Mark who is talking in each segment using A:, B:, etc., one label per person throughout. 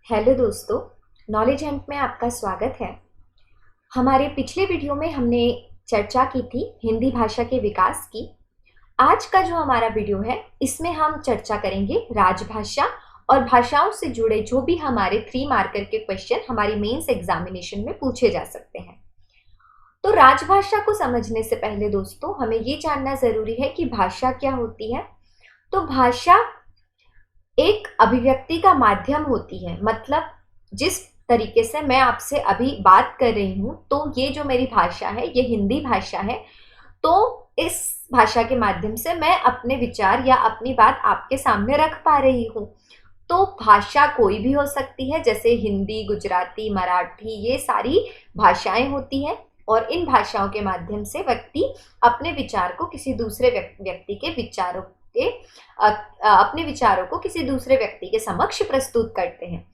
A: Hello दोस्तों, knowledge Hunt में आपका स्वागत है। हमारे पिछले वीडियो में हमने चर्चा की थी हिंदी भाषा के विकास की। आज का जो हमारा वीडियो है इसमें हम चर्चा करेंगे राजभाषा और भाषाओं से जुड़े जो भी हमारे 3 मार्कर के क्वेश्चन हमारी मेंस एग्जामिनेशन में पूछे जा सकते हैं। तो राजभाषा को समझने से पहले दोस्तों हमें ये जानना जरूरी है कि भाषा क्या होती है। तो भाषा एक अभिव्यक्ति का माध्यम होती है, मतलब जिस तरीके से मैं आपसे अभी बात कर रही हूँ तो ये जो मेरी भाषा है ये हिंदी भाषा है। तो इस भाषा के माध्यम से मैं अपने विचार या अपनी बात आपके सामने रख पा रही हूँ। तो भाषा कोई भी हो सकती है, जैसे हिंदी, गुजराती, मराठी, ये सारी भाषाएं होती हैं और इन भाषाओं के माध्यम से व्यक्ति अपने विचार को किसी दूसरे व्यक्ति के विचारों के अपने विचारों को किसी दूसरे व्यक्ति के समक्ष प्रस्तुत करते हैं।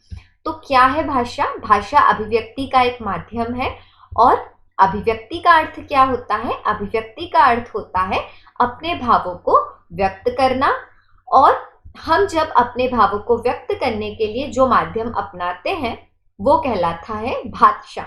A: तो क्या है भाषा? भाषा अभिव्यक्ति का एक माध्यम है। और अभिव्यक्ति का अर्थ क्या होता है? अभिव्यक्ति का अर्थ होता है अपने भावों को व्यक्त करना। और हम जब अपने भावों को व्यक्त करने के लिए जो माध्यम अपनाते हैं वो कहलाता है भाषा।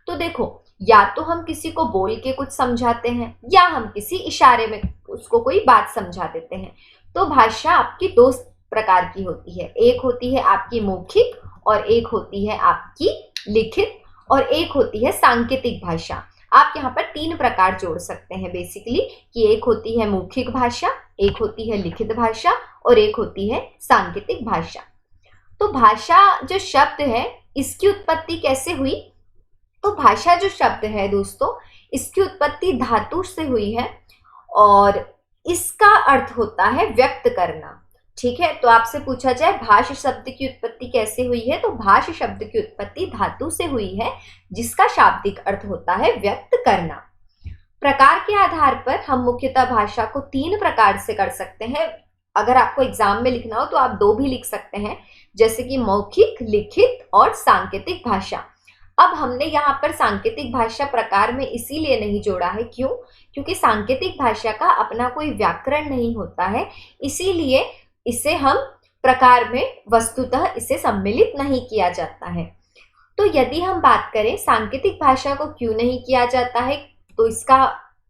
A: तो देखो, या तो हम किसी को बोल के कुछ समझाते हैं या हम किसी इशारे में उसको कोई बात समझा देते हैं। तो भाषा आपकी 2 प्रकार की होती है, एक होती है आपकी मौखिक और एक होती है आपकी लिखित और एक होती है सांकेतिक भाषा। आप यहाँ पर 3 प्रकार जोड़ सकते हैं बेसिकली, कि एक होती है मौखिक भाषा, एक होती है लिखित भाषा और एक होती है सांकेतिक भाषा। तो भाषा जो शब्द है इसकी उत्पत्ति कैसे हुई? तो भाषा जो शब्द है दोस्तों इसकी उत्पत्ति धातु से हुई है और इसका अर्थ होता है व्यक्त करना। ठीक है, तो आपसे पूछा जाए भाष शब्द की उत्पत्ति कैसे हुई है, तो भाष शब्द की उत्पत्ति धातु से हुई है जिसका शाब्दिक अर्थ होता है व्यक्त करना। प्रकार के आधार पर हम मुख्यतः भाषा को 3 प्रकार से कर सकते हैं। अगर आपको एग्जाम में लिखना हो तो आप 2 भी लिख सकते हैं, जैसे कि मौखिक, लिखित और सांकेतिक भाषा। अब हमने यहाँ पर सांकेतिक भाषा प्रकार में इसीलिए नहीं जोड़ा है, क्यों? क्योंकि सांकेतिक भाषा का अपना कोई व्याकरण नहीं होता है, इसीलिए इसे हम प्रकार में वस्तुतः इसे सम्मिलित नहीं किया जाता है। तो यदि हम बात करें सांकेतिक भाषा को क्यों नहीं किया जाता है, तो इसका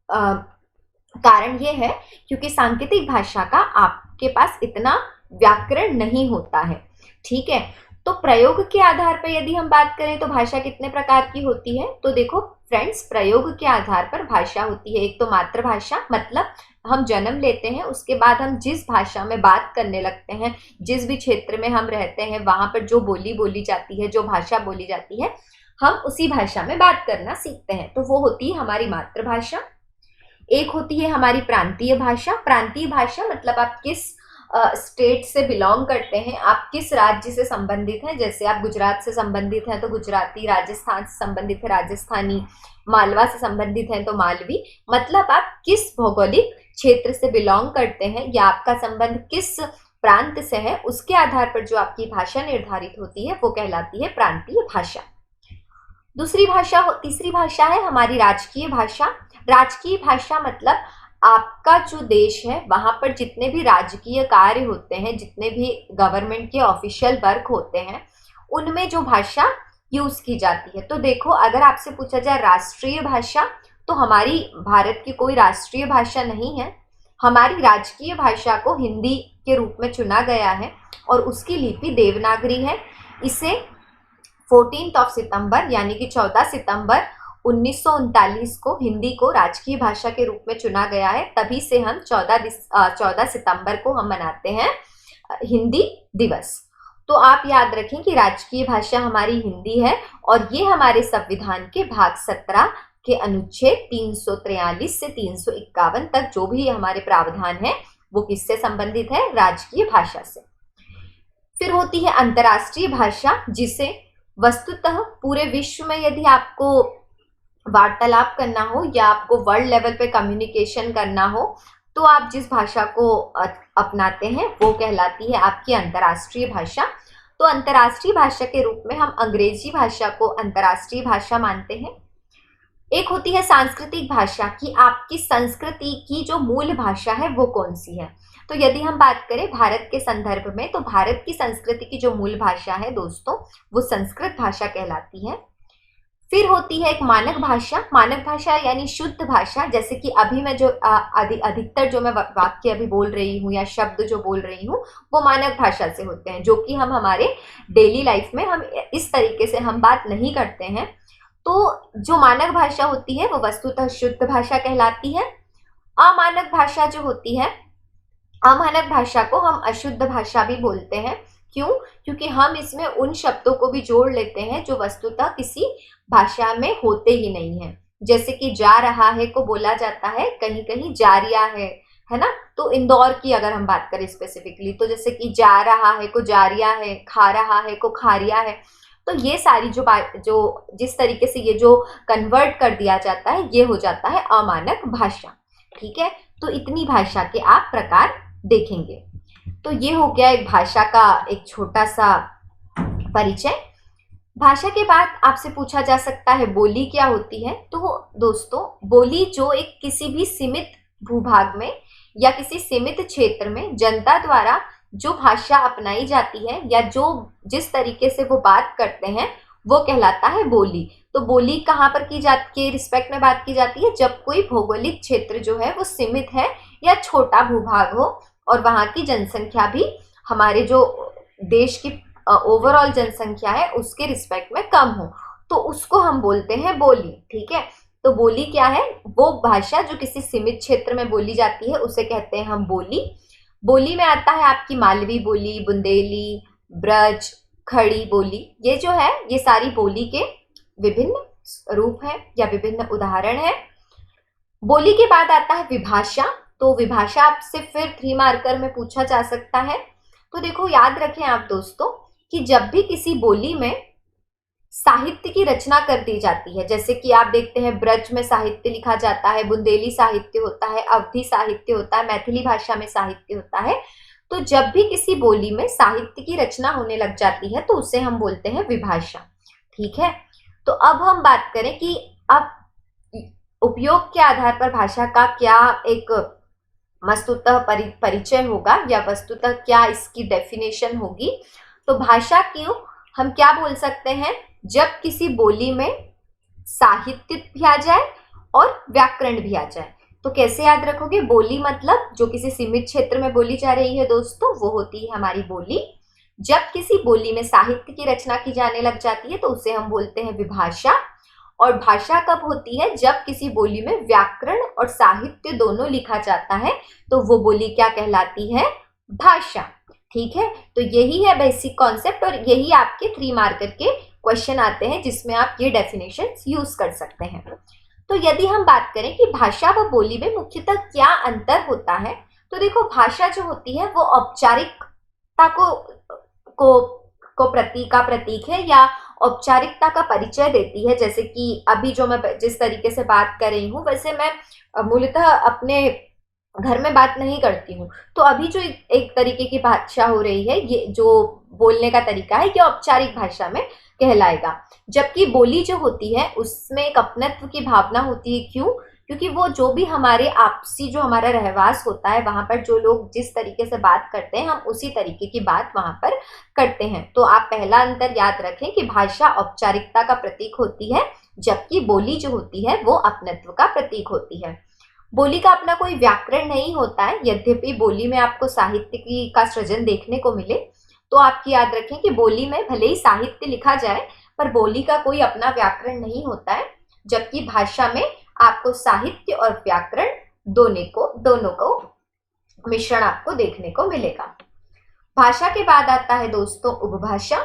A: कारण ये है क्योंकि सांकेतिक भाषा का आपके पास इतना व्याकरण नहीं होता है। ठीक है, तो प्रयोग के आधार पर यदि हम बात करें तो भाषा कितने प्रकार की होती है? तो देखो फ्रेंड्स, प्रयोग के आधार पर भाषा होती है। एक तो मातृभाषा, मतलब हम जन्म लेते हैं उसके बाद हम जिस भाषा में बात करने लगते हैं, जिस भी क्षेत्र में हम रहते हैं वहां पर जो बोली बोली जाती है, जो भाषा बोली जाती है, हम उसी भाषा में बात करना सीखते हैं, तो वो होती है हमारी मातृभाषा। एक होती है हमारी प्रांतीय भाषा। प्रांतीय भाषा मतलब आप किस स्टेट से बिलोंग करते हैं, आप किस राज्य से संबंधित हैं। जैसे आप गुजरात से संबंधित हैं तो गुजराती, राजस्थान से संबंधित है राजस्थानी, मालवा से संबंधित हैं तो मालवी। मतलब आप किस भौगोलिक क्षेत्र से बिलोंग करते हैं या आपका संबंध किस प्रांत से है, उसके आधार पर जो आपकी भाषा निर्धारित होती है वो कहलाती है प्रांतीय भाषा। तीसरी भाषा है हमारी राजकीय भाषा। राजकीय भाषा मतलब आपका जो देश है वहां पर जितने भी राजकीय कार्य होते हैं, जितने भी गवर्नमेंट के ऑफिशियल वर्क होते हैं, उनमें जो भाषा यूज की जाती है। तो देखो, अगर आपसे पूछा जाए राष्ट्रीय भाषा, तो हमारी भारत की कोई राष्ट्रीय भाषा नहीं है। हमारी राजकीय भाषा को हिंदी के रूप में चुना गया है और उसकी लिपि देवनागरी है। इसे 14 सितंबर यानी कि 14 सितंबर 1939 को हिंदी को राजकीय भाषा के रूप में चुना गया है। तभी से हम 14 सितंबर को हम मनाते हैं हिंदी दिवस। तो आप याद रखें कि राजकीय भाषा हमारी हिंदी है और ये हमारे संविधान के भाग 17 के अनुच्छेद 343 से 351 तक जो भी हमारे प्रावधान है वो किससे संबंधित है? राजकीय भाषा से। फिर होती है अंतर्राष्ट्रीय भाषा, जिसे वस्तुतः पूरे विश्व में यदि आपको वार्तालाप करना हो या आपको वर्ल्ड लेवल पे कम्युनिकेशन करना हो तो आप जिस भाषा को अपनाते हैं वो कहलाती है आपकी अंतर्राष्ट्रीय भाषा। तो अंतर्राष्ट्रीय भाषा के रूप में हम अंग्रेजी भाषा को अंतर्राष्ट्रीय भाषा मानते हैं। एक होती है सांस्कृतिक भाषा, कि आपकी संस्कृति की जो मूल भाषा है वो कौन सी है। तो यदि हम बात करें भारत के संदर्भ में, तो भारत की संस्कृति की जो मूल भाषा है दोस्तों, वो संस्कृत भाषा कहलाती है। फिर होती है एक मानक भाषा। मानक भाषा यानी शुद्ध भाषा, जैसे कि अभी मैं जो अधिकतर जो मैं वाक्य अभी बोल रही हूँ या शब्द जो बोल रही हूँ, वो मानक भाषा से होते हैं, जो कि हम हमारे डेली लाइफ में हम इस तरीके से हम बात नहीं करते हैं। तो जो मानक भाषा होती है वो वस्तुतः शुद्ध भाषा कहलाती है। अमानक भाषा जो होती है, अमानक भाषा को हम अशुद्ध भाषा भी बोलते हैं। क्यों? क्योंकि हम इसमें उन शब्दों को भी जोड़ लेते हैं जो वस्तुतः किसी भाषा में होते ही नहीं है। जैसे कि जा रहा है को बोला जाता है कहीं कहीं जारिया है ना। तो इंदौर की अगर हम बात करें स्पेसिफिकली, तो जैसे कि जा रहा है को जारिया है, खा रहा है को खारिया है। तो ये सारी जो जिस तरीके से ये जो कन्वर्ट कर दिया जाता है, ये हो जाता है अमानक भाषा। ठीक है, तो इतनी भाषा के आप प्रकार देखेंगे। तो ये हो गया एक भाषा का एक छोटा सा परिचय। भाषा के बाद आपसे पूछा जा सकता है बोली क्या होती है। तो दोस्तों, बोली जो एक किसी भी सीमित भूभाग में या किसी सीमित क्षेत्र में जनता द्वारा जो भाषा अपनाई जाती है या जो जिस तरीके से वो बात करते हैं, वो कहलाता है बोली। तो बोली कहाँ पर की जाती है, रिस्पेक्ट में बात की जाती है जब कोई भौगोलिक क्षेत्र जो है वो सीमित है या छोटा भूभाग हो और वहाँ की जनसंख्या भी हमारे जो देश की ओवरऑल जनसंख्या है उसके रिस्पेक्ट में कम हो, तो उसको हम बोलते हैं बोली। ठीक है, तो बोली क्या है? वो भाषा जो किसी सीमित क्षेत्र में बोली जाती है उसे कहते हैं हम बोली। बोली में आता है आपकी मालवी बोली, बुंदेली, ब्रज, खड़ी बोली। ये जो है ये सारी बोली के विभिन्न रूप हैं या विभिन्न उदाहरण हैं। बोली के बाद आता है विभाषा। तो विभाषा आपसे फिर 3 मार्कर में पूछा जा सकता है। तो देखो, याद रखें आप दोस्तों कि जब भी किसी बोली में साहित्य की रचना कर दी जाती है, जैसे कि आप देखते हैं ब्रज में साहित्य लिखा जाता है, बुंदेली साहित्य होता है, अवधी साहित्य होता है, मैथिली भाषा में साहित्य होता है। तो जब भी किसी बोली में साहित्य की रचना होने लग जाती है तो उसे हम बोलते हैं विभाषा। ठीक है, तो अब हम बात करें कि अब उपयोग के आधार पर भाषा का क्या एक वस्तुतः परिचय होगा या वस्तुतः क्या इसकी डेफिनेशन होगी। तो भाषा क्यों हम क्या बोल सकते हैं? जब किसी बोली में साहित्य भी आ जाए और व्याकरण भी आ जाए। तो कैसे याद रखोगे? बोली मतलब जो किसी सीमित क्षेत्र में बोली जा रही है दोस्तों, वो होती है हमारी बोली। जब किसी बोली में साहित्य की रचना की जाने लग जाती है तो उसे हम बोलते हैं विभाषा। और भाषा कब होती है? जब किसी बोली में व्याकरण और साहित्य दोनों लिखा जाता है तो वो बोली क्या कहलाती है? भाषा। ठीक है, तो यही है बेसिक कॉन्सेप्ट और यही आपके 3 मार्कर के क्वेश्चन आते हैं जिसमें आप ये डेफिनेशन यूज कर सकते हैं। तो यदि हम बात करें कि भाषा व बोली में मुख्यतः क्या अंतर होता है, तो देखो, भाषा जो होती है वो औपचारिकता को प्रतीक है या औपचारिकता का परिचय देती है। जैसे कि अभी जो मैं जिस तरीके से बात कर रही हूँ, वैसे मैं मूलतः अपने घर में बात नहीं करती हूँ। तो अभी जो एक तरीके की भाषा हो रही है, ये जो बोलने का तरीका है, ये औपचारिक भाषा में कहलाएगा। जबकि बोली जो होती है उसमें एक अपनत्व की भावना होती है। क्यों? क्योंकि वो जो भी हमारे आपसी जो हमारा रहवास होता है, वहां पर जो लोग जिस तरीके से बात करते हैं, हम उसी तरीके की बात वहां पर करते हैं। तो आप पहला अंतर याद रखें कि भाषा औपचारिकता का प्रतीक होती है, जबकि बोली जो होती है वो अपनत्व का प्रतीक होती है। बोली का अपना कोई व्याकरण नहीं होता है, यद्यपि बोली में आपको साहित्य का सृजन देखने को मिले। तो आप याद रखें कि बोली में भले ही साहित्य लिखा जाए पर बोली का कोई अपना व्याकरण नहीं होता है, जबकि भाषा में आपको साहित्य और व्याकरण दोनों को मिश्रण आपको देखने को मिलेगा। भाषा के बाद आता है दोस्तों उपभाषा।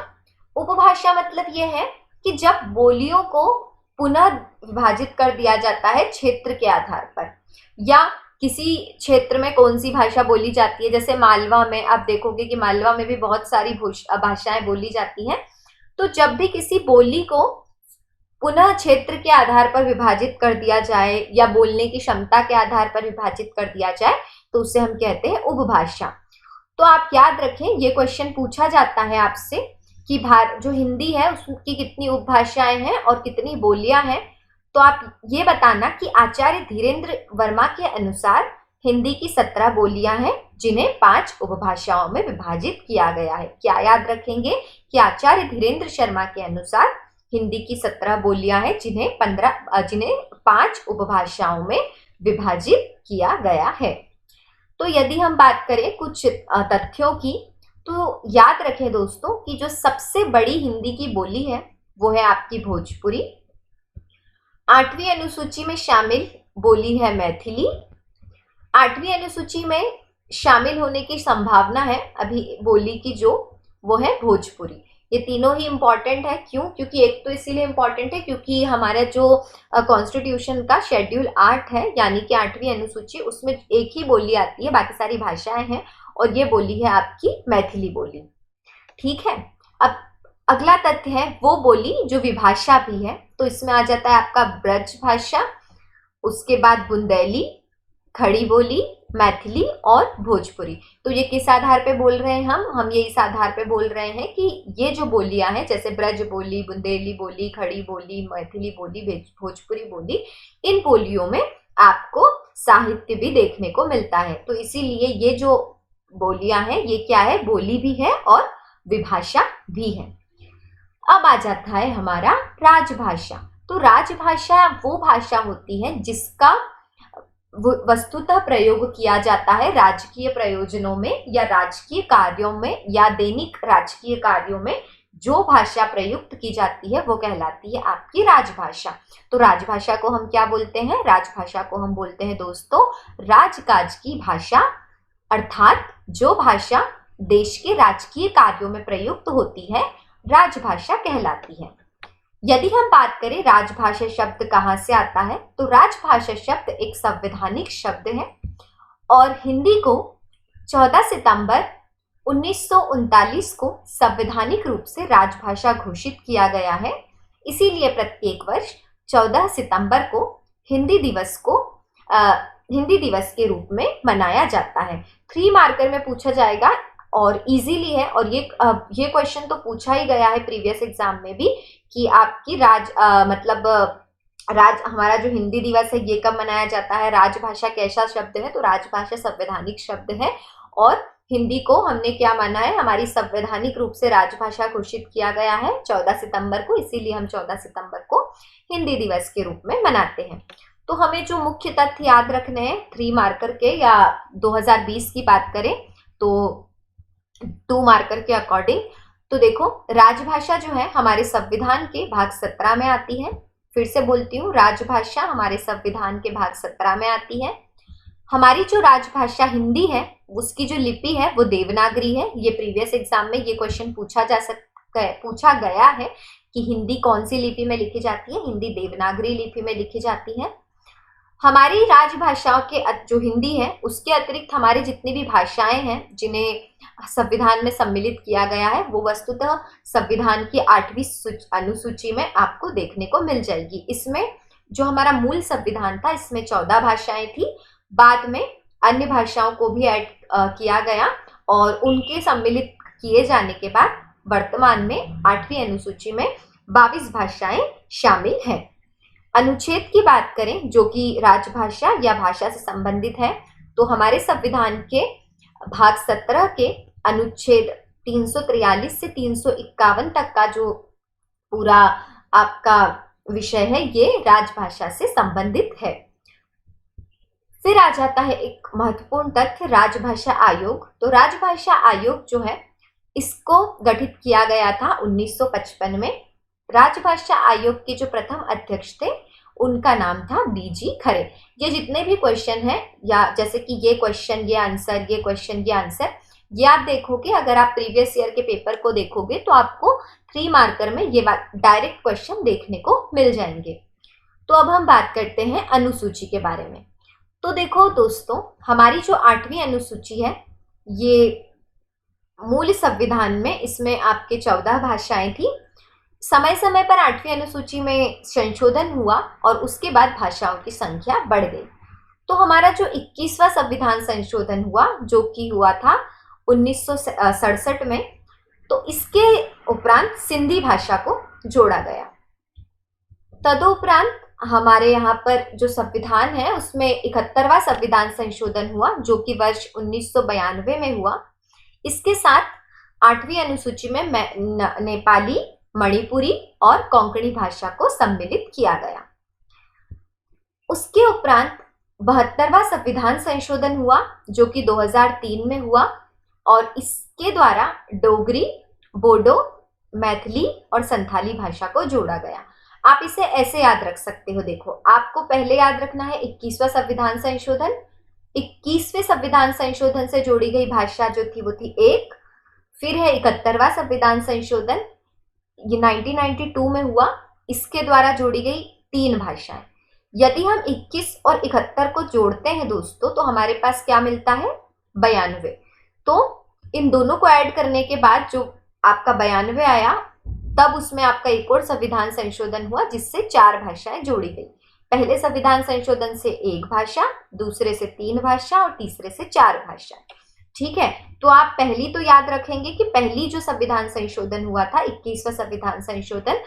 A: उपभाषा मतलब यह है कि जब बोलियों को पुनः विभाजित कर दिया जाता है क्षेत्र के आधार पर, या किसी क्षेत्र में कौन सी भाषा बोली जाती है। जैसे मालवा में आप देखोगे कि मालवा में भी बहुत सारी भाषाएं बोली जाती हैं। तो जब भी किसी बोली को पुनः क्षेत्र के आधार पर विभाजित कर दिया जाए या बोलने की क्षमता के आधार पर विभाजित कर दिया जाए तो उसे हम कहते हैं उपभाषा। तो आप याद रखें, ये क्वेश्चन पूछा जाता है आपसे कि जो हिंदी है उसकी कितनी उपभाषाएं हैं और कितनी बोलियां हैं। तो आप ये बताना कि आचार्य धीरेन्द्र वर्मा के अनुसार हिंदी की 17 बोलियां हैं जिन्हें 5 उपभाषाओं में विभाजित किया गया है। क्या याद रखेंगे कि आचार्य धीरेन्द्र शर्मा के अनुसार हिंदी की 17 बोलियां हैं जिन्हें 5 उपभाषाओं में विभाजित किया गया है। तो यदि हम बात करें कुछ तथ्यों की, तो याद रखें दोस्तों कि जो सबसे बड़ी हिंदी की बोली है वो है आपकी भोजपुरी। 8वीं अनुसूची में शामिल बोली है मैथिली। 8वीं अनुसूची में शामिल होने की संभावना है अभी बोली की जो वो है भोजपुरी। ये तीनों ही इंपॉर्टेंट है। क्यों? क्योंकि एक तो इसीलिए इंपॉर्टेंट है क्योंकि हमारा जो कॉन्स्टिट्यूशन का शेड्यूल 8 है यानी कि 8वीं अनुसूची, उसमें एक ही बोली आती है, बाकी सारी भाषाएं हैं और ये बोली है आपकी मैथिली बोली। ठीक है, अब अगला तथ्य है वो बोली जो विभाषा भी है। तो इसमें आ जाता है आपका ब्रज भाषा, उसके बाद बुंदेली, खड़ी बोली, मैथिली और भोजपुरी। तो ये किस आधार पे बोल रहे हैं हम ये इस आधार पे बोल रहे हैं कि ये जो बोलियां हैं जैसे ब्रज बोली, बुंदेली बोली, खड़ी बोली, मैथिली बोली, भोजपुरी बोली, इन बोलियों में आपको साहित्य भी देखने को मिलता है। तो इसीलिए ये जो बोलियां हैं ये क्या है, बोली भी है और विभाषा भी है। अब आ जाता है हमारा राजभाषा। तो राजभाषा वो भाषा होती है जिसका वस्तुतः प्रयोग किया जाता है राजकीय प्रयोजनों में या राजकीय कार्यों में या दैनिक राजकीय कार्यों में। जो भाषा प्रयुक्त की जाती है वो कहलाती है आपकी राजभाषा। तो राजभाषा को हम क्या बोलते हैं? राजभाषा को हम बोलते हैं दोस्तों राजकाज की भाषा, अर्थात जो भाषा देश के राजकीय कार्यों में प्रयुक्त होती है राजभाषा कहलाती है। यदि हम बात करें राजभाषा शब्द कहाँ से आता है, तो राजभाषा शब्द एक संवैधानिक शब्द है और हिंदी को 14 सितंबर 1939 को संवैधानिक रूप से राजभाषा घोषित किया गया है। इसीलिए प्रत्येक वर्ष 14 सितंबर को हिंदी दिवस के रूप में मनाया जाता है। 3 मार्कर में पूछा जाएगा और इजीली है, और ये क्वेश्चन तो पूछा ही गया है प्रीवियस एग्जाम में भी कि आपकी हमारा जो हिंदी दिवस है ये कब मनाया जाता है, राजभाषा कैसा शब्द है, तो राजभाषा संवैधानिक शब्द है और हिंदी को हमने क्या माना है, हमारी संवैधानिक रूप से राजभाषा घोषित किया गया है 14 सितंबर को, इसीलिए हम 14 सितंबर को हिंदी दिवस के रूप में मनाते हैं। तो हमें जो मुख्य तथ्य याद रखने हैं 3 मार्कर के, या 2020 की बात करें तो 2 मार्कर के अकॉर्डिंग, तो देखो राजभाषा जो है हमारे संविधान के भाग 17 में आती है। फिर से बोलती हूँ, राजभाषा हमारे संविधान के भाग 17 में आती है। हमारी जो राजभाषा हिंदी है उसकी जो लिपि है वो देवनागरी है। ये प्रीवियस एग्जाम में ये क्वेश्चन पूछा गया है कि हिंदी कौन सी लिपि में लिखी जाती है, हिंदी देवनागरी लिपि में लिखी जाती है। हमारी राजभाषाओं के जो हिंदी है उसके अतिरिक्त हमारी जितनी भी भाषाएं हैं जिन्हें संविधान में सम्मिलित किया गया है वो वस्तुतः संविधान की 8वीं अनुसूची में आपको देखने को मिल जाएगी। इसमें जो हमारा मूल संविधान था इसमें 14 भाषाएं थी, बाद में अन्य भाषाओं को भी ऐड किया गया और उनके सम्मिलित किए जाने के बाद वर्तमान में 8वीं अनुसूची में 22 भाषाएं शामिल हैं। अनुच्छेद की बात करें जो कि राजभाषा या भाषा से संबंधित है, तो हमारे संविधान के भाग 17 के अनुच्छेद 343 से 351 तक का जो पूरा आपका विषय है ये राजभाषा से संबंधित है। फिर आ जाता है एक महत्वपूर्ण तथ्य, राजभाषा आयोग। तो राजभाषा आयोग जो है इसको गठित किया गया था 1955 में। राजभाषा आयोग के जो प्रथम अध्यक्ष थे उनका नाम था बीजी खरे। ये जितने भी क्वेश्चन हैं, या जैसे कि ये क्वेश्चन ये आंसर, ये क्वेश्चन ये आंसर, ये आप देखोगे, अगर आप प्रीवियस ईयर के पेपर को देखोगे तो आपको 3 मार्कर में ये डायरेक्ट क्वेश्चन देखने को मिल जाएंगे। तो अब हम बात करते हैं अनुसूची के बारे में। तो देखो दोस्तों, हमारी जो 8वीं अनुसूची है ये मूल संविधान में इसमें आपके 14 भाषाएं थी। समय समय पर 8वीं अनुसूची में संशोधन हुआ और उसके बाद भाषाओं की संख्या बढ़ गई। तो हमारा जो 21वां संविधान संशोधन हुआ जो कि हुआ था 1967 में, तो इसके उपरांत सिंधी भाषा को जोड़ा गया। तदुपरांत हमारे यहाँ पर जो संविधान है उसमें 71वां संविधान संशोधन हुआ, जो कि वर्ष 1992 में हुआ। इसके साथ 8वीं अनुसूची में नेपाली, मणिपुरी और कोंकणी भाषा को सम्मिलित किया गया। उसके उपरांत 72वां संविधान संशोधन हुआ, जो कि 2003 में हुआ, और इसके द्वारा डोगरी, बोडो, मैथिली और संथाली भाषा को जोड़ा गया। आप इसे ऐसे याद रख सकते हो। देखो, आपको पहले याद रखना है 21वां संविधान संशोधन। 21वें संविधान संशोधन से जोड़ी गई भाषा जो थी वो थी एक। फिर है 71वां संविधान संशोधन, ये 1992 में हुआ, इसके द्वारा जोड़ी गई 3 भाषाएं। यदि हम 21 और 71 को जोड़ते हैं दोस्तों, तो हमारे पास क्या मिलता है? 92। तो इन दोनों को ऐड करने के बाद जो आपका 92 आया, तब उसमें आपका एक और संविधान संशोधन हुआ जिससे 4 भाषाएं जोड़ी गई। पहले संविधान संशोधन से 1 भाषा, दूसरे से 3 भाषा और तीसरे से 4 भाषा। ठीक है, तो आप पहली तो याद रखेंगे कि पहली जो संविधान संशोधन हुआ था, 21वां संविधान संशोधन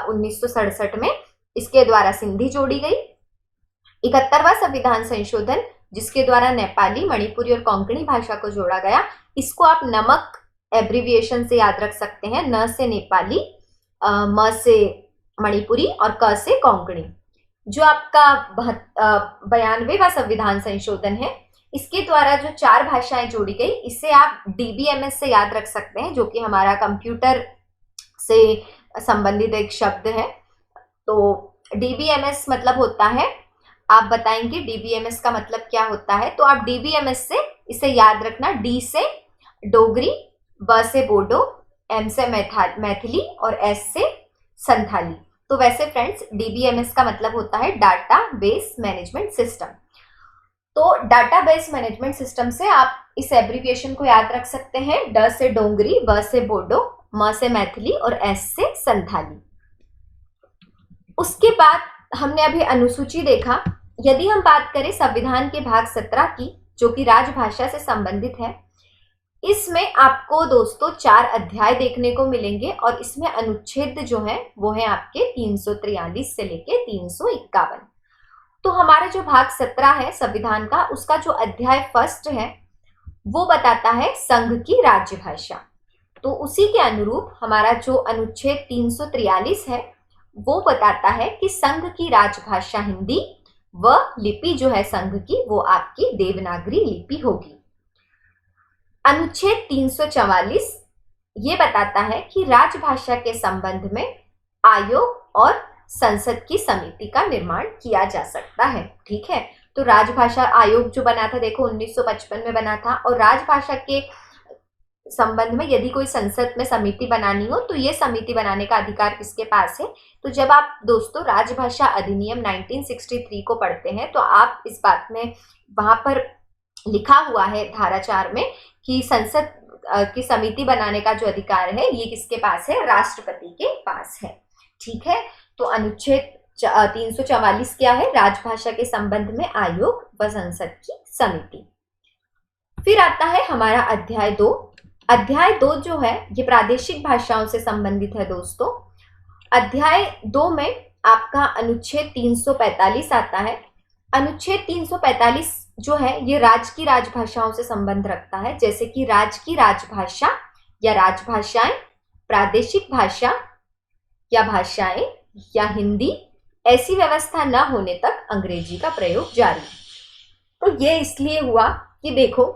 A: 1967 में, इसके द्वारा सिंधी जोड़ी गई। 71वां संविधान संशोधन जिसके द्वारा नेपाली, मणिपुरी और कोंकणी भाषा को जोड़ा गया, इसको आप नमक एब्रिविएशन से याद रख सकते हैं। न से नेपाली, म से मणिपुरी और क से कोंकणी। जो आपका 92वां संविधान संशोधन है, इसके द्वारा जो 4 भाषाएं जोड़ी गई, इसे आप डीबीएमएस से याद रख सकते हैं, जो कि हमारा कंप्यूटर से संबंधित एक शब्द है। तो डीबीएमएस मतलब होता है, आप बताएंगे डीबीएमएस का मतलब क्या होता है, तो आप डीबीएमएस से इसे याद रखना। डी से डोगरी, ब से बोडो, एम से मैथिली और एस से संथाली। तो वैसे फ्रेंड्स, डीबीएमएस का मतलब होता है डाटा बेस मैनेजमेंट सिस्टम। तो डाटा बेस मैनेजमेंट सिस्टम से आप इस एब्रिविएशन को याद रख सकते हैं। ड से डोंगरी, ब से बोडो, म से मैथिली और एस से संथाली। उसके बाद हमने अभी अनुसूची देखा। यदि हम बात करें संविधान के भाग 17 की, जो कि राजभाषा से संबंधित है, इसमें आपको दोस्तों 4 अध्याय देखने को मिलेंगे और इसमें अनुच्छेद जो है वो है आपके 343 से लेके 351। तो हमारा जो भाग 17 है संविधान का, उसका जो अध्याय फर्स्ट है वो बताता है संघ की राज्यभाषा। तो उसी के अनुरूप हमारा जो अनुच्छेद 343 है वो बताता है कि संघ की राजभाषा हिंदी व लिपि जो है संघ की वो आपकी देवनागरी लिपि होगी। अनुच्छेद 344 ये बताता है कि राजभाषा के संबंध में आयोग और संसद की समिति का निर्माण किया जा सकता है। ठीक है, तो राजभाषा आयोग जो बना था, देखो 1955 में बना था, और राजभाषा के संबंध में यदि कोई संसद में समिति बनानी हो तो ये समिति बनाने का अधिकार किसके पास है? तो जब आप दोस्तों राजभाषा अधिनियम 1963 को पढ़ते हैं तो आप इस बात में, वहां पर लिखा हुआ है धारा 4 में कि संसद की समिति बनाने का जो अधिकार है ये किसके पास है? राष्ट्रपति के पास है। ठीक है, तो अनुच्छेद 344 क्या है? राजभाषा के संबंध में आयोग व संसद की समिति। फिर आता है हमारा अध्याय 2। अध्याय 2 जो है ये प्रादेशिक भाषाओं से संबंधित है दोस्तों। अध्याय 2 में आपका अनुच्छेद 345 आता है। अनुच्छेद 345 जो है ये राज्य की राजभाषाओं से संबंध रखता है, जैसे कि राज्य की राजभाषा या राजभाषाएं, प्रादेशिक भाषा या भाषाएं या हिंदी, ऐसी व्यवस्था न होने तक अंग्रेजी का प्रयोग जारी। तो ये इसलिए हुआ कि देखो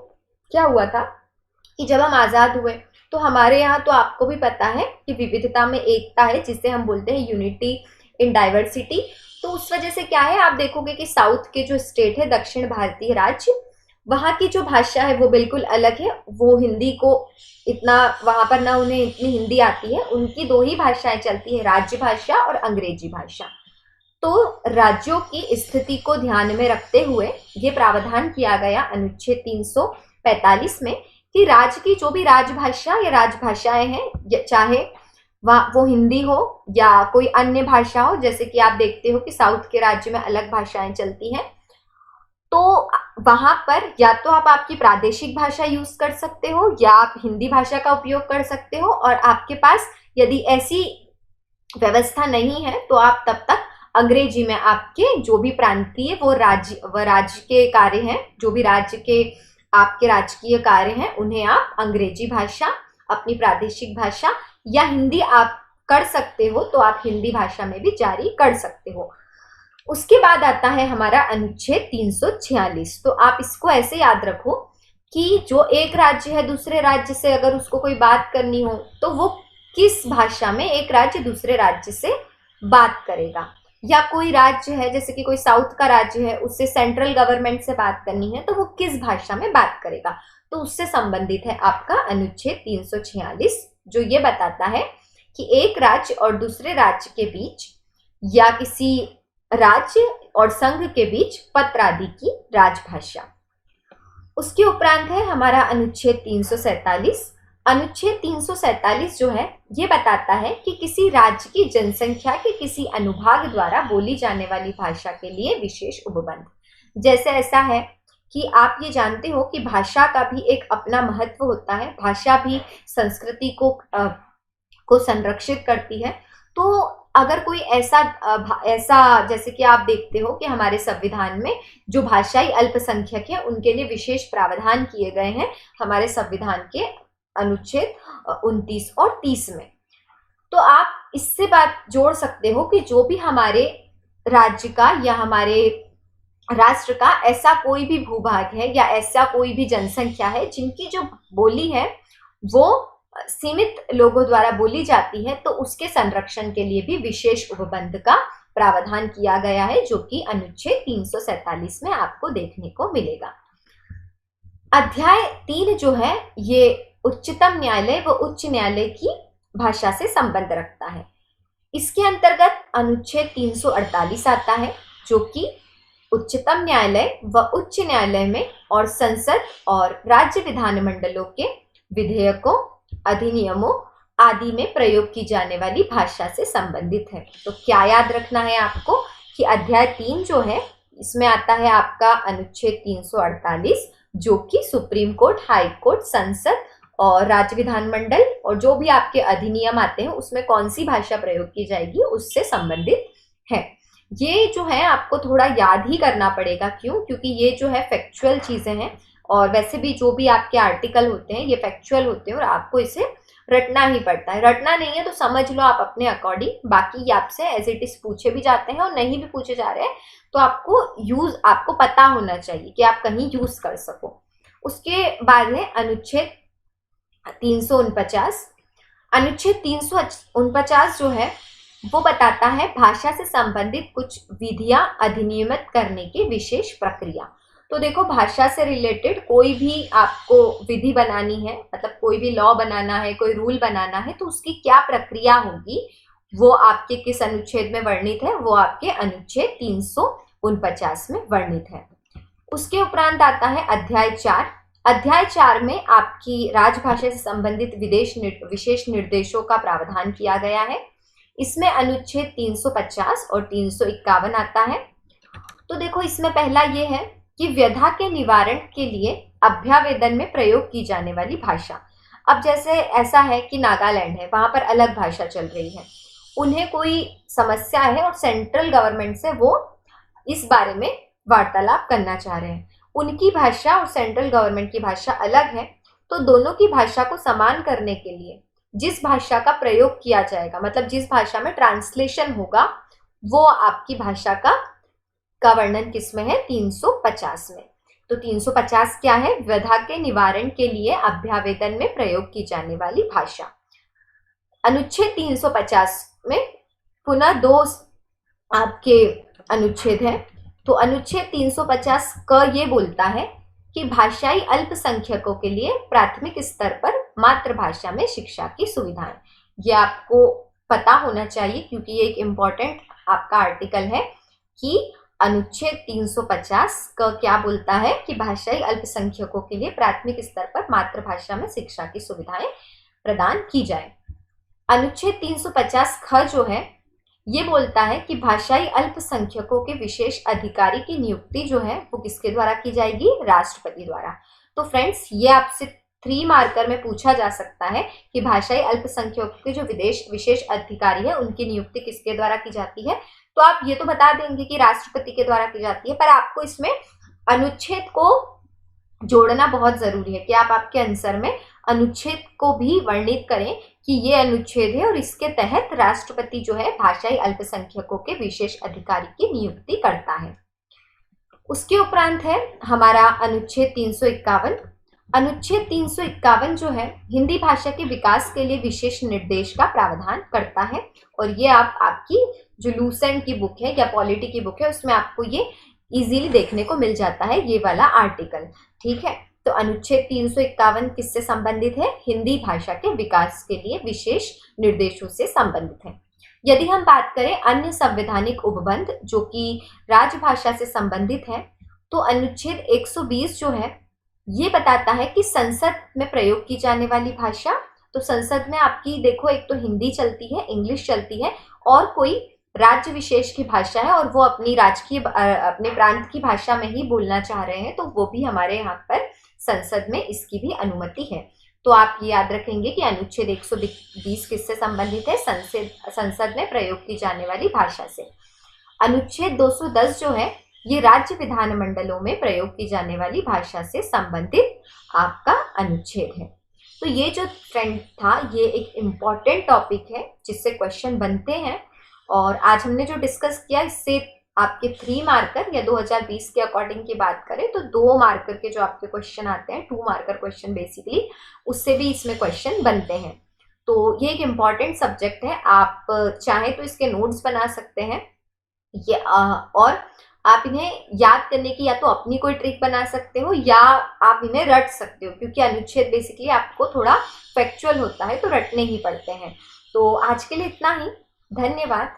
A: क्या हुआ था कि जब हम आजाद हुए तो हमारे यहाँ, तो आपको भी पता है कि विविधता में एकता है, जिसे हम बोलते हैं यूनिटी इन डाइवर्सिटी। तो उस वजह से क्या है, आप देखोगे कि साउथ के जो स्टेट है, दक्षिण भारतीय राज्य, वहाँ की जो भाषा है वो बिल्कुल अलग है। वो हिंदी को इतना, वहाँ पर ना उन्हें इतनी हिंदी आती है, उनकी 2 ही भाषाएं चलती है, राज्य भाषा और अंग्रेजी भाषा। तो राज्यों की स्थिति को ध्यान में रखते हुए ये प्रावधान किया गया अनुच्छेद 345 में कि राज्य की जो भी राजभाषा या राजभाषाएं हैं, चाहे वो हिंदी हो या कोई अन्य भाषा हो, जैसे कि आप देखते हो कि साउथ के राज्य में अलग भाषाएं चलती हैं, तो वहां पर या तो आप आपकी प्रादेशिक भाषा यूज कर सकते हो या आप हिंदी भाषा का उपयोग कर सकते हो, और आपके पास यदि ऐसी व्यवस्था नहीं है तो आप तब तक अंग्रेजी में आपके जो भी प्रांतीय वो राज्य के कार्य हैं, जो भी राज्य के आपके राजकीय कार्य हैं, उन्हें आप अंग्रेजी भाषा, अपनी प्रादेशिक भाषा या हिंदी आप कर सकते हो तो आप हिंदी भाषा में भी जारी कर सकते हो। उसके बाद आता है हमारा अनुच्छेद 346। तो आप इसको ऐसे याद रखो कि जो एक राज्य है दूसरे राज्य से अगर उसको कोई बात करनी हो तो वो किस भाषा में एक राज्य दूसरे राज्य से बात करेगा, या कोई राज्य है जैसे कि कोई साउथ का राज्य है उससे सेंट्रल गवर्नमेंट से बात करनी है तो वो किस भाषा में बात करेगा, तो उससे संबंधित है आपका अनुच्छेद 346, जो ये बताता है कि एक राज्य और दूसरे राज्य के बीच या किसी राज्य और संघ के बीच पत्र आदि की राजभाषा। उसके उपरांत है हमारा अनुच्छेद 347। अनुच्छेद 347 जो है ये बताता है कि किसी राज्य की जनसंख्या के किसी अनुभाग द्वारा बोली जाने वाली भाषा के लिए विशेष उपबंध। जैसे ऐसा है कि आप ये जानते हो कि भाषा का भी एक अपना महत्व होता है, भाषा भी संस्कृति को संरक्षित करती है। तो अगर कोई ऐसा जैसे कि आप देखते हो कि हमारे संविधान में जो भाषाई अल्पसंख्यक है उनके लिए विशेष प्रावधान किए गए हैं हमारे संविधान के अनुच्छेद 29 और 30 में। तो आप इससे बात जोड़ सकते हो कि जो भी हमारे राज्य का या हमारे राष्ट्र का ऐसा कोई भी भूभाग है या ऐसा कोई भी जनसंख्या है जिनकी जो बोली है वो सीमित लोगों द्वारा बोली जाती है, तो उसके संरक्षण के लिए भी विशेष उपबंध का प्रावधान किया गया है, जो कि अनुच्छेद 347 में आपको देखने को मिलेगा। अध्याय 3 जो है ये उच्चतम न्यायालय व उच्च न्यायालय की भाषा से संबंध रखता है। इसके अंतर्गत अनुच्छेद 348 आता है, जो कि उच्चतम न्यायालय व उच्च न्यायालय में और संसद और राज्य विधानमंडलों के विधेयकों, अधिनियमों आदि में प्रयोग की जाने वाली भाषा से संबंधित है। तो क्या याद रखना है आपको कि अध्याय 3 जो है इसमें आता है आपका अनुच्छेद 348, जो कि सुप्रीम कोर्ट, हाई कोर्ट, संसद और राज्य विधानमंडल और जो भी आपके अधिनियम आते हैं उसमें कौन सी भाषा प्रयोग की जाएगी उससे संबंधित है। ये जो है आपको थोड़ा याद ही करना पड़ेगा। क्यों? क्योंकि ये जो है फैक्चुअल चीजें हैं और वैसे भी जो भी आपके आर्टिकल होते हैं ये फैक्चुअल होते हैं और आपको इसे रटना ही पड़ता है। रटना नहीं है तो समझ लो आप अपने अकॉर्डिंग, बाकी आपसे एज इट इज पूछे भी जाते हैं और नहीं भी पूछे जा रहे हैं तो आपको पता होना चाहिए कि आप कहीं यूज कर सको। उसके बाद है अनुच्छेद 349। अनुच्छेद 349 जो है वो बताता है भाषा से संबंधित कुछ विधियां अधिनियमित करने की विशेष प्रक्रिया। तो देखो, भाषा से रिलेटेड कोई भी आपको विधि बनानी है, मतलब कोई भी लॉ बनाना है, कोई रूल बनाना है, तो उसकी क्या प्रक्रिया होगी वो आपके किस अनुच्छेद में वर्णित है, वो आपके अनुच्छेद 349 में वर्णित है। उसके उपरांत आता है अध्याय 4। अध्याय 4 में आपकी राजभाषा से संबंधित विशेष निर्देशों का प्रावधान किया गया है। इसमें अनुच्छेद 350 और 351 आता है। तो देखो, इसमें पहला ये है कि व्यथा के निवारण के लिए अभ्यावेदन में प्रयोग की जाने वाली भाषा। अब जैसे ऐसा है कि नागालैंड है, वहां पर अलग भाषा चल रही है, उन्हें कोई समस्या है और सेंट्रल गवर्नमेंट से वो इस बारे में वार्तालाप करना चाह रहे हैं। उनकी भाषा और सेंट्रल गवर्नमेंट की भाषा अलग है, तो दोनों की भाषा को समान करने के लिए जिस भाषा का प्रयोग किया जाएगा, मतलब जिस भाषा में ट्रांसलेशन होगा, वो आपकी भाषा का वर्णन किसमें है? 350 में। तो 350 क्या है? व्यथा के निवारण के लिए अभ्यावेदन में प्रयोग की जाने वाली भाषा। अनुच्छेद 350 में पुनः 2 आपके अनुच्छेद है। तो अनुच्छेद 350 क ये बोलता है कि भाषाई अल्पसंख्यकों के लिए प्राथमिक स्तर पर मातृभाषा में शिक्षा की सुविधाएं। ये आपको पता होना चाहिए क्योंकि ये एक इम्पॉर्टेंट आपका आर्टिकल है कि अनुच्छेद 350 का क्या बोलता है कि भाषाई अल्पसंख्यकों के लिए प्राथमिक स्तर पर मातृभाषा में शिक्षा की सुविधाएं प्रदान की जाए। अनुच्छेद 350 ख जो है ये बोलता है कि भाषाई अल्पसंख्यकों के विशेष अधिकारी की नियुक्ति जो है वो किसके द्वारा की जाएगी? राष्ट्रपति द्वारा। तो फ्रेंड्स, ये आपसे 3 मार्कर में पूछा जा सकता है कि भाषाई अल्पसंख्यकों के जो विशेष अधिकारी है उनकी नियुक्ति किसके द्वारा की जाती है? तो आप ये तो बता देंगे कि राष्ट्रपति के द्वारा की जाती है, पर आपको इसमें अनुच्छेद को जोड़ना बहुत जरूरी है कि आप आपके आंसर में अनुच्छेद को भी वर्णित करें कि ये अनुच्छेद है और इसके तहत राष्ट्रपति जो है भाषाई अल्पसंख्यकों के विशेष अधिकारी की नियुक्ति करता है। उसके उपरांत है हमारा अनुच्छेद 351। अनुच्छेद 351 जो है हिंदी भाषा के विकास के लिए विशेष निर्देश का प्रावधान करता है, और ये आपकी जो लूसेंट की बुक है या पॉलिटी की बुक है उसमें आपको ये इजीली देखने को मिल जाता है, ये वाला आर्टिकल। ठीक है, तो अनुच्छेद 351 किससे संबंधित है? हिंदी भाषा के विकास के लिए विशेष निर्देशों से संबंधित है। यदि हम बात करें अन्य संवैधानिक उपबंध जो कि राजभाषा से संबंधित है, तो अनुच्छेद 120 जो है ये बताता है कि संसद में प्रयोग की जाने वाली भाषा, तो संसद में आपकी देखो एक तो हिंदी चलती है, इंग्लिश चलती है, और कोई राज्य विशेष की भाषा है और वो अपनी राजकीय अपने प्रांत की भाषा में ही बोलना चाह रहे हैं, तो वो भी हमारे यहाँ पर संसद में इसकी भी अनुमति है। तो आप ये याद रखेंगे कि अनुच्छेद 120 किससे संबंधित है? संसद में प्रयोग की जाने वाली भाषा से। अनुच्छेद 210 जो है ये राज्य विधानमंडलों में प्रयोग की जाने वाली भाषा से संबंधित आपका अनुच्छेद है। तो ये जो फ्रेंड था ये एक इम्पॉर्टेंट टॉपिक है जिससे क्वेश्चन बनते हैं, और आज हमने जो डिस्कस किया इससे आपके 3 मार्कर या 2020 के अकॉर्डिंग की बात करें तो 2 मार्कर के जो आपके क्वेश्चन आते हैं, 2 मार्कर क्वेश्चन बेसिकली, उससे भी इसमें क्वेश्चन बनते हैं। तो ये एक इम्पॉर्टेंट सब्जेक्ट है, आप चाहें तो इसके नोट्स बना सकते हैं ये, और आप इन्हें याद करने की या तो अपनी कोई ट्रिक बना सकते हो या आप इन्हें रट सकते हो, क्योंकि अनुच्छेद बेसिकली आपको थोड़ा फैक्चुअल होता है तो रटने ही पड़ते हैं। तो आज के लिए इतना ही, धन्यवाद।